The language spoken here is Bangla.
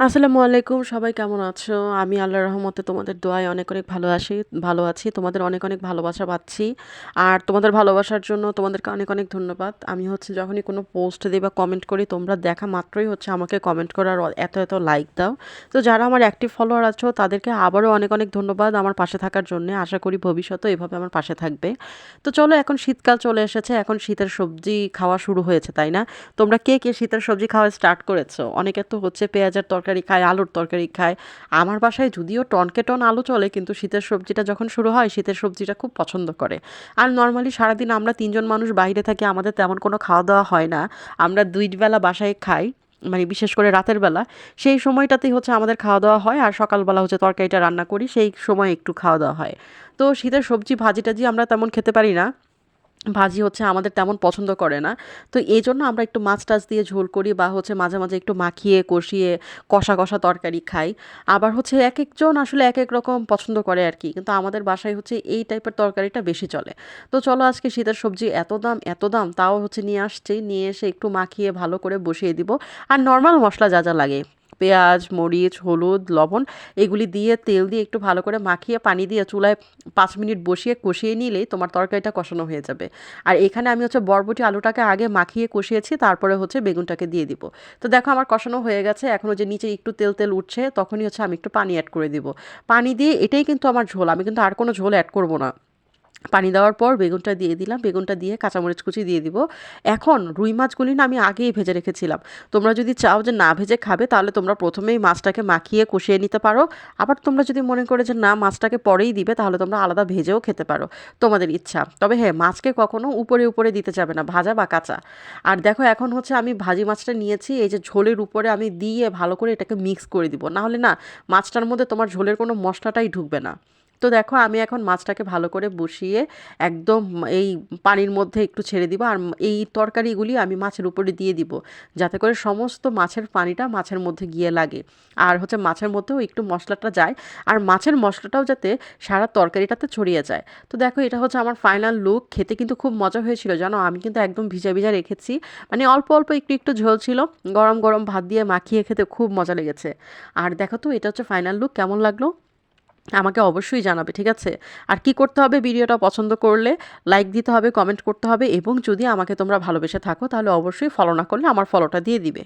আসসালামু আলাইকুম। সবাই কেমন আছো? আমি আল্লাহর রহমতে তোমাদের দোয়ায় অনেক ভালো আছি। তোমাদের অনেক ভালোবাসা পাচ্ছি। আর তোমাদের ভালোবাসার জন্য তোমাদেরকে অনেক ধন্যবাদ। আমি হচ্ছে যখনই কোনো পোস্ট দিই বা কমেন্ট করি, তোমরা দেখা মাত্রই হচ্ছে আমাকে কমেন্ট করো আর এত লাইক দাও। তো যারা আমার অ্যাক্টিভ ফলোয়ার আছো তাদেরকে আবারও অনেক ধন্যবাদ আমার পাশে থাকার জন্যে। আশা করি ভবিষ্যতেও এভাবে আমার পাশে থাকবে। তো চলো, এখন শীতকাল চলে এসেছে। এখন শীতের সবজি খাওয়া শুরু হয়েছে, তাই না? তোমরা কে শীতের সবজি খাওয়া স্টার্ট করেছো? অনেকে তো হচ্ছে পেঁয়াজের তরকারি খায়, আলুর তরকারি খায়। আমার বাসায় যদিও টনকে টন আলু চলে, কিন্তু শীতের সবজিটা যখন শুরু হয়, শীতের সবজিটা খুব পছন্দ করে। আর নর্মালি সারাদিন আমরা ৩ জন মানুষ বাইরে থাকি, আমাদের তেমন কোনো খাওয়া দাওয়া হয় না। আমরা ২ বেলা বাসায় খাই, মানে বিশেষ করে রাতের বেলা। সেই সময়টাতেই হচ্ছে আমাদের খাওয়া দাওয়া হয়, আর সকালবেলা হচ্ছে তরকারিটা রান্না করি, সেই সময় একটু খাওয়া দাওয়া হয়। তো শীতের সবজি ভাজি টাজি আমরা তেমন খেতে পারি না। ভাজি হচ্ছে আমাদের তেমন পছন্দ করে না। তো এইজন্য আমরা একটু মাছ-টাছ দিয়ে ঝোল করি, বা হচ্ছে মাঝে একটু মাখিয়ে কষিয়ে কষা তরকারি খাই। আবার হচ্ছে একেকজন আসলে একেক রকম পছন্দ করে আরকি। কিন্তু আমাদের বাসায় হচ্ছে এই টাইপের তরকারিটা বেশি চলে। তো চলো, আজকে শীতের সবজি এত দাম তাও হচ্ছে নিয়ে আসছি। নিয়ে এসে একটু মাখিয়ে ভালো করে বসিয়ে দিব। আর নরমাল মসলা যা লাগে, পেঁয়াজ, মরিচ, হলুদ, লবণ এগুলি দিয়ে তেল দিয়ে একটু ভালো করে মাখিয়ে পানি দিয়ে চুলায় ৫ মিনিট বসিয়ে কষিয়ে নিলেই তোমার তরকারিটা কষানো হয়ে যাবে। আর এখানে আমি হচ্ছে বরবটি আলুটাকে আগে মাখিয়ে কষিয়েছি, তারপরে হচ্ছে বেগুনটাকে দিয়ে দিব। তো দেখো, আমার কষানো হয়ে গেছে। এখন যে নিচে একটু তেল উঠছে, তখনই হচ্ছে আমি একটু পানি অ্যাড করে দিব। পানি দিয়ে এটাই কিন্তু আমার ঝোল। আমি কিন্তু আর কোনো ঝোল অ্যাড করব না। পানি দেওয়ার পর বেগুনটা দিয়ে দিলাম। বেগুনটা দিয়ে কাঁচামরিচ কুচি দিয়ে দিব। এখন রুই মাছগুলি না আমি আগেই ভেজে রেখেছিলাম। তোমরা যদি চাও যে না ভেজে খাবে, তাহলে তোমরা প্রথমেই মাছটাকে মাখিয়ে কষিয়ে নিতে পারো। আবার তোমরা যদি মনে করে যে না, মাছটাকে পরেই দিবে, তাহলে তোমরা আলাদা ভেজেও খেতে পারো। তোমাদের ইচ্ছা। তবে হ্যাঁ, মাছকে কখনো উপরে দিতে যাবে না, ভাজা বা কাঁচা। আর দেখো, এখন হচ্ছে আমি ভাজি মাছটা নিয়েছি, এই যে ঝোলের উপরে আমি দিয়ে ভালো করে এটাকে মিক্স করে দিব। না হলে না, মাছটার মধ্যে তোমার ঝোলের কোনো মশলাটাই ঢুকবে না। তো দেখো, আমি এখন মাছটাকে ভালো করে বসিয়ে একদম এই পানির মধ্যে একটু ছেড়ে দিব, আর এই তরকারিগুলি আমি মাছের উপরে দিয়ে দিব, যাতে করে সমস্ত মাছের পানিটা মাছের মধ্যে গিয়ে লাগে। আর হচ্ছে মাছের মধ্যেও একটু মশলাটা যায়, আর মাছের মশলাটাও যাতে সারা তরকারিটাতে ছড়িয়ে যায়। তো দেখো, এটা হচ্ছে আমার ফাইনাল লুক। খেতে কিন্তু খুব মজা হয়েছিল জানো। আমি কিন্তু একদম ভিজা রেখেছি, মানে অল্প একটু ঝোল ছিল। গরম ভাত দিয়ে মাখিয়ে খেতে খুব মজা লেগেছে। আর দেখো তো, এটা হচ্ছে ফাইনাল লুক। কেমন লাগলো আমাকে অবশ্যই জানাবে, ঠিক আছে? আর কি করতে হবে, ভিডিওটা পছন্দ করলে লাইক দিতে হবে, কমেন্ট করতে হবে, এবং যদি আমাকে তোমরা ভালোবেসে থাকো, তাহলে অবশ্যই ফলো না করলে আমার ফলোটা দিয়ে দিবে।